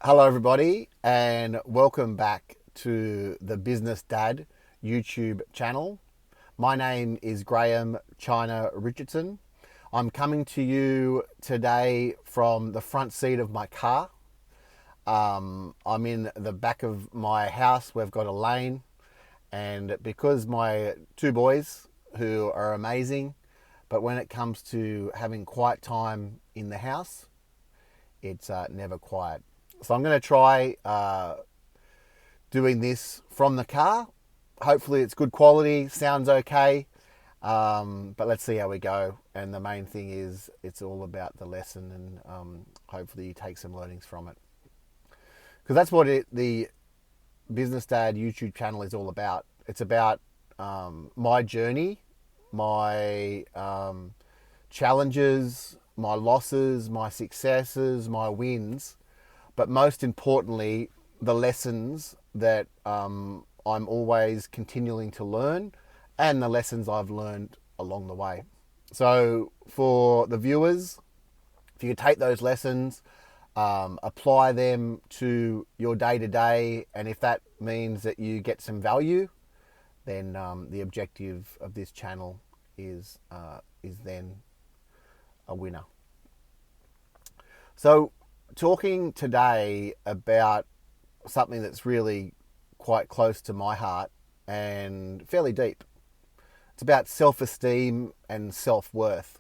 Hello, everybody, and welcome back to the Business Dad YouTube channel. My name is Graham China Richardson. I'm coming to you today from the front seat of my car. I'm in the back of my house. We've got a lane, and because my two boys, who are amazing, but when it comes to having quiet time in the house, it's never quiet. So I'm going to try doing this from the car. Hopefully it's good quality, sounds okay, but let's see how we go. And the main thing is it's all about the lesson, and hopefully you take some learnings from it. Because that's what the Business Dad YouTube channel is all about. It's about my journey, my challenges, my losses, my successes, my wins, but most importantly, the lessons that I'm always continuing to learn and the lessons I've learned along the way. So, for the viewers, if you could take those lessons, apply them to your day to day, and if that means that you get some value, then the objective of this channel is then a winner. So, talking today about something that's really quite close to my heart and fairly deep. It's about self-esteem and self-worth.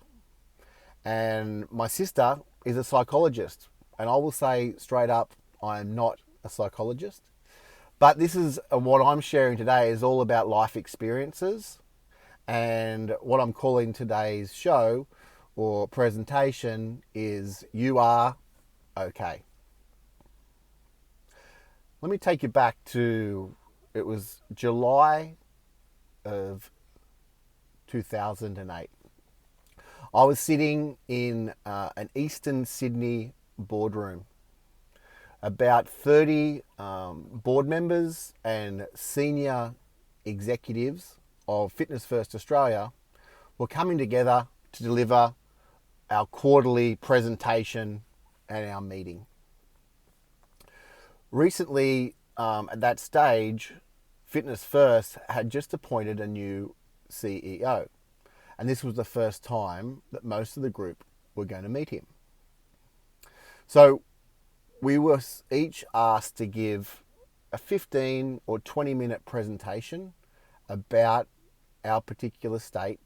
And my sister is a psychologist, and I will say straight up, I am not a psychologist. But this is what I'm sharing today is all about life experiences, and what I'm calling today's show or presentation is You Are Okay. Let me take you back to, it was July of 2008. I was sitting in an Eastern Sydney boardroom. About 30 board members and senior executives of Fitness First Australia were coming together to deliver our quarterly presentation and our meeting. Recently, at that stage, Fitness First had just appointed a new CEO. And this was the first time that most of the group were going to meet him. So we were each asked to give a 15 or 20-minute presentation about our particular state,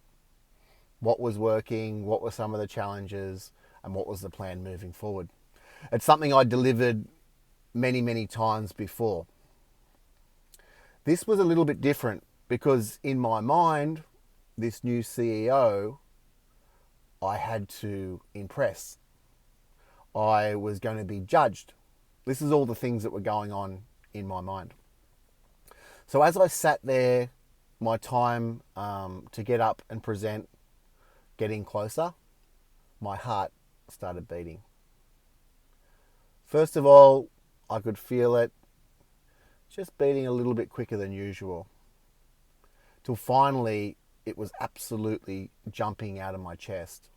what was working, what were some of the challenges, and what was the plan moving forward. It's something I delivered many, many times before. This was a little bit different because in my mind, this new CEO, I had to impress. I was going to be judged. This is all the things that were going on in my mind. So as I sat there, my time to get up and present getting closer, my heart started beating. First of all, I could feel it just beating a little bit quicker than usual. Till finally, it was absolutely jumping out of my chest.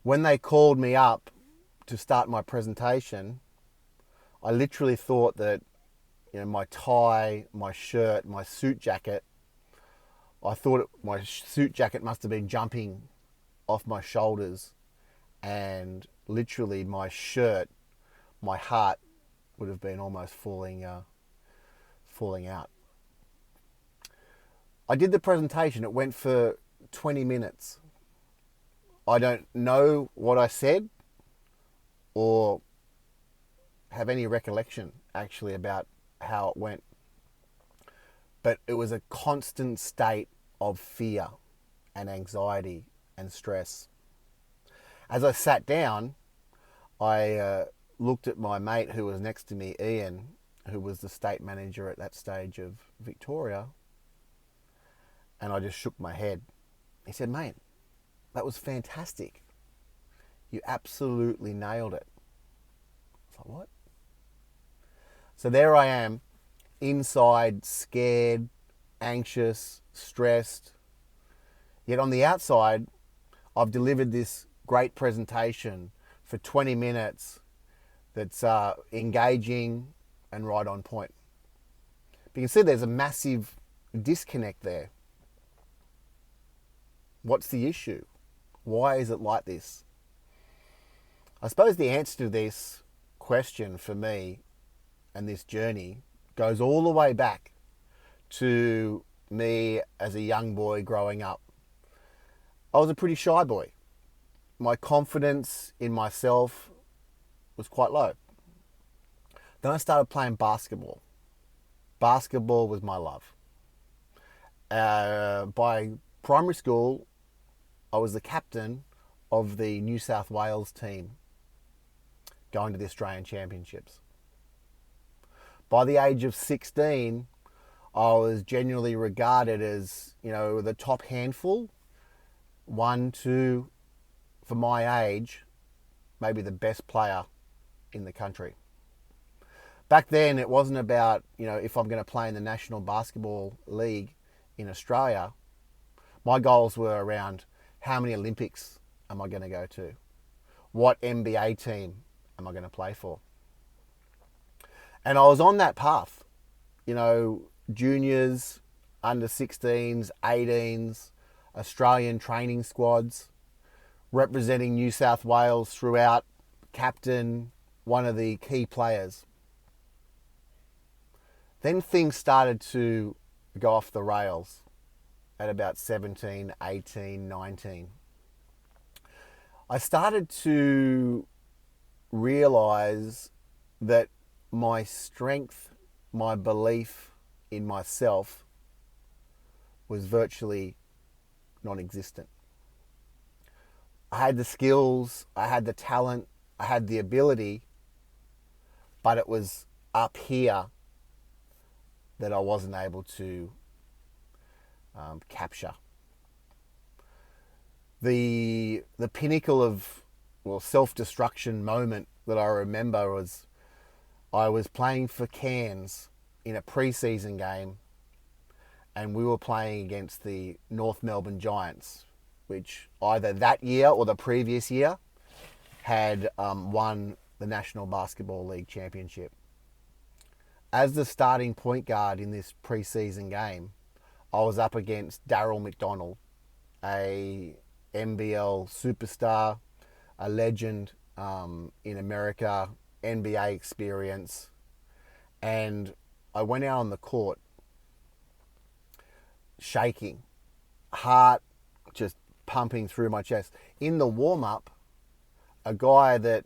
When they called me up to start my presentation, I literally thought that, my tie, my shirt, my suit jacket, my suit jacket must have been jumping off my shoulders, and literally my shirt, my heart would have been almost falling out. I did the presentation. It went for 20 minutes. I don't know what I said or have any recollection actually about how it went. But it was a constant state of fear and anxiety and stress. As I sat down, I looked at my mate who was next to me, Ian, who was the state manager at that stage of Victoria, and I just shook my head. He said, "Mate, that was fantastic. You absolutely nailed it." I was like, "What?" So there I am, inside, scared, anxious, stressed. Yet on the outside, I've delivered this great presentation for 20 minutes that's engaging and right on point. But you can see there's a massive disconnect there. What's the issue? Why is it like this? I suppose the answer to this question for me and this journey goes all the way back to me as a young boy growing up. I was a pretty shy boy. My confidence in myself was quite low. Then I started playing basketball. Basketball was my love. By primary school, I was the captain of the New South Wales team going to the Australian Championships. By the age of 16, I was genuinely regarded as, the top handful, one, two, for my age, maybe the best player in the country. Back then, it wasn't about, if I'm going to play in the National Basketball League in Australia. My goals were around how many Olympics am I going to go to? What NBA team am I going to play for? And I was on that path, juniors, under 16s, 18s, Australian training squads, representing New South Wales throughout, captain, one of the key players. Then things started to go off the rails at about 17, 18, 19. I started to realize that my strength, my belief in myself was virtually non-existent. I had the skills, I had the talent, I had the ability, but it was up here that I wasn't able to capture. The pinnacle of self-destruction moment that I remember was I was playing for Cairns in a pre-season game, and we were playing against the North Melbourne Giants, which either that year or the previous year had won the National Basketball League Championship. As the starting point guard in this pre-season game, I was up against Darryl McDonald, a NBL superstar, a legend in America, NBA experience. And I went out on the court shaking, heart just pumping through my chest. In the warm-up, a guy that,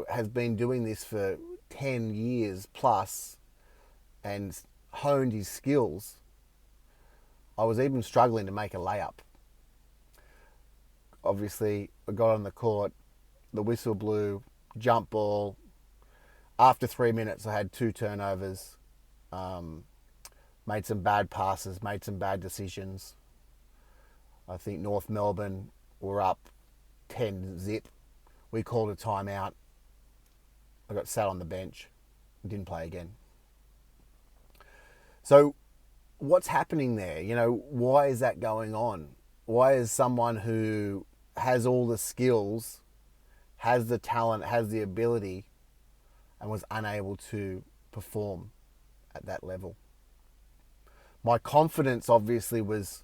has been doing this for 10 years plus and honed his skills, I was even struggling to make a layup. Obviously, I got on the court, the whistle blew, jump ball. After 3 minutes, I had 2 turnovers, made some bad passes, made some bad decisions. I think North Melbourne were up 10-0. We called a timeout. I got sat on the bench and didn't play again. So what's happening there? Why is that going on? Why is someone who has all the skills, has the talent, has the ability, and was unable to perform at that level? My confidence obviously was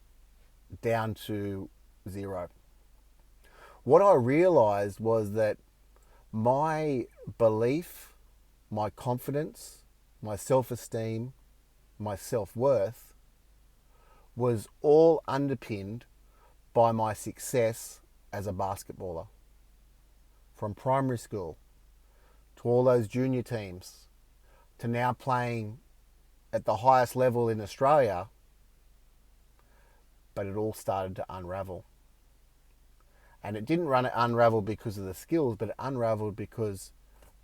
down to 0. What I realized was that my belief, my confidence, my self-esteem, my self-worth was all underpinned by my success as a basketballer. From primary school to all those junior teams to now playing at the highest level in Australia, but it all started to unravel. And it didn't unravel because of the skills, but it unraveled because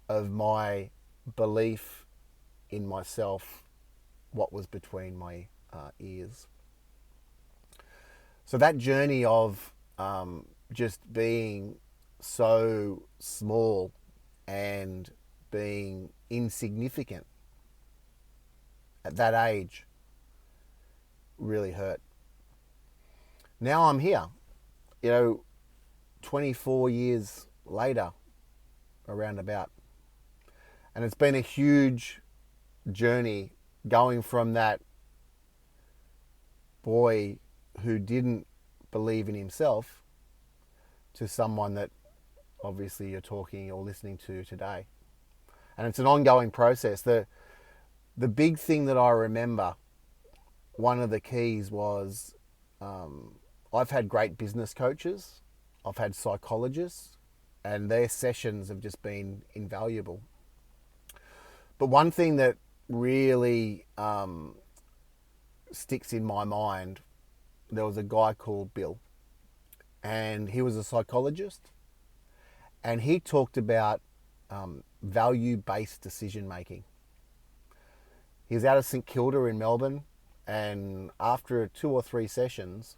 of my belief in myself, what was between my ears. So that journey of just being so small and being insignificant at that age really hurt. Now I'm here, 24 years later, around about. And it's been a huge journey going from that boy who didn't believe in himself to someone that obviously you're talking or listening to today. And it's an ongoing process. The big thing that I remember, one of the keys was I've had great business coaches, I've had psychologists, and their sessions have just been invaluable. But one thing that really sticks in my mind, there was a guy called Bill, and he was a psychologist, and he talked about value-based decision making. He was out of St Kilda in Melbourne, and after 2 or 3 sessions,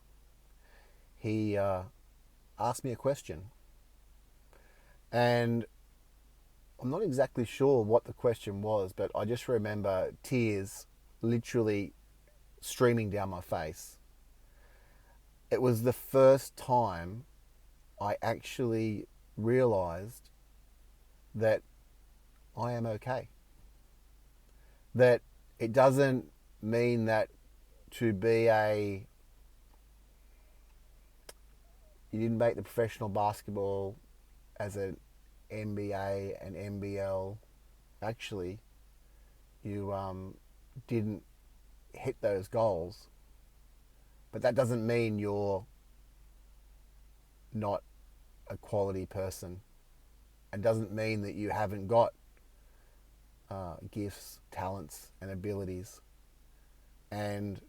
he asked me a question. And I'm not exactly sure what the question was, but I just remember tears literally streaming down my face. It was the first time I actually realized that I am okay. That it doesn't mean that to be you didn't make the professional basketball as an NBA and NBL. Actually, you didn't hit those goals, but that doesn't mean you're not a quality person. It doesn't mean that you haven't got gifts, talents, and abilities. And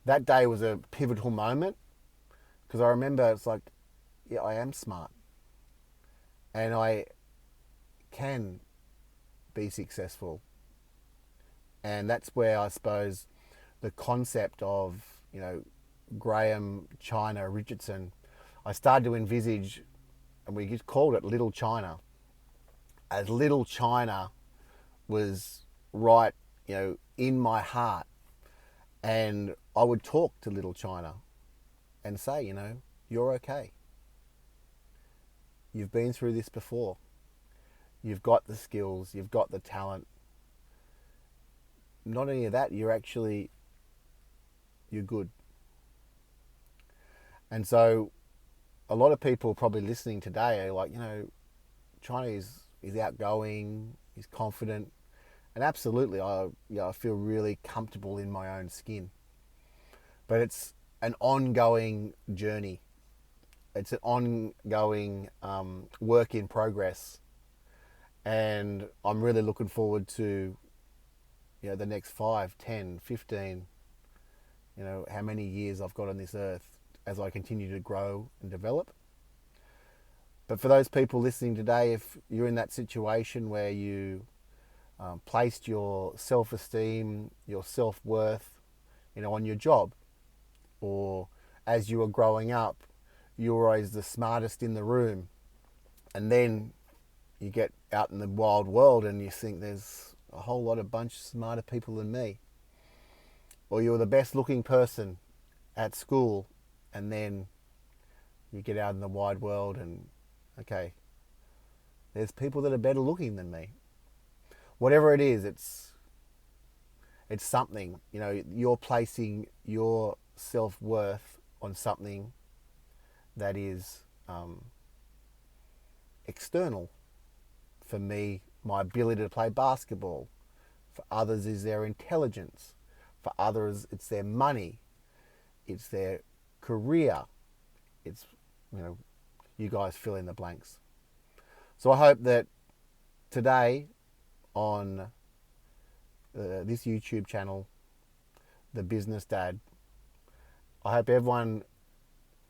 that day was a pivotal moment because I remember it's like, yeah, I am smart and I can be successful. And that's where I suppose the concept of, Graham China Richardson, I started to envisage, and we just called it Little China, as Little China was right, in my heart. And I would talk to Little China and say, you're okay. You've been through this before. You've got the skills, you've got the talent. Not only that, you're good. And so a lot of people probably listening today are like, China is outgoing, he's confident. And absolutely, I feel really comfortable in my own skin. But it's an ongoing journey. It's an ongoing work in progress. And I'm really looking forward to, the next 5, 10, 15, how many years I've got on this earth as I continue to grow and develop. But for those people listening today, if you're in that situation where you placed your self-esteem, your self-worth, on your job, or as you were growing up, you were always the smartest in the room, and then you get out in the wild world and you think there's a whole lot of bunch smarter people than me, or you're the best looking person at school, and then you get out in the wide world and okay, there's people that are better looking than me. Whatever it is, it's something. You're placing your self-worth on something that is external. For me, my ability to play basketball. For others, is their intelligence. For others, it's their money. It's their career. It's, you guys fill in the blanks. So I hope that today on this YouTube channel, The Business Dad, I hope everyone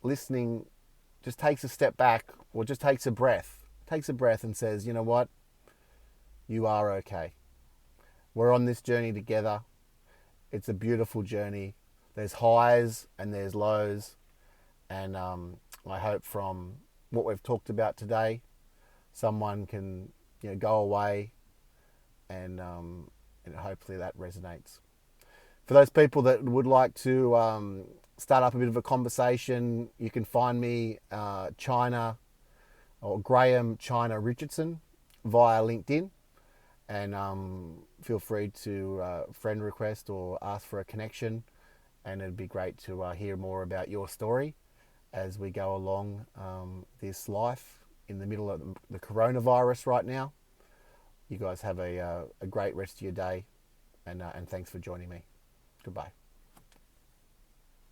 listening just takes a step back or just takes a breath and says, you know what, you are okay. We're on this journey together. It's a beautiful journey. There's highs and there's lows. And I hope from what we've talked about today, someone can go away and hopefully that resonates. For those people that would like to start up a bit of a conversation, you can find me China or Graham China Richardson via LinkedIn, And feel free to friend request or ask for a connection. And it'd be great to hear more about your story as we go along this life in the middle of the coronavirus right now. You guys have a great rest of your day, and thanks for joining me. Goodbye.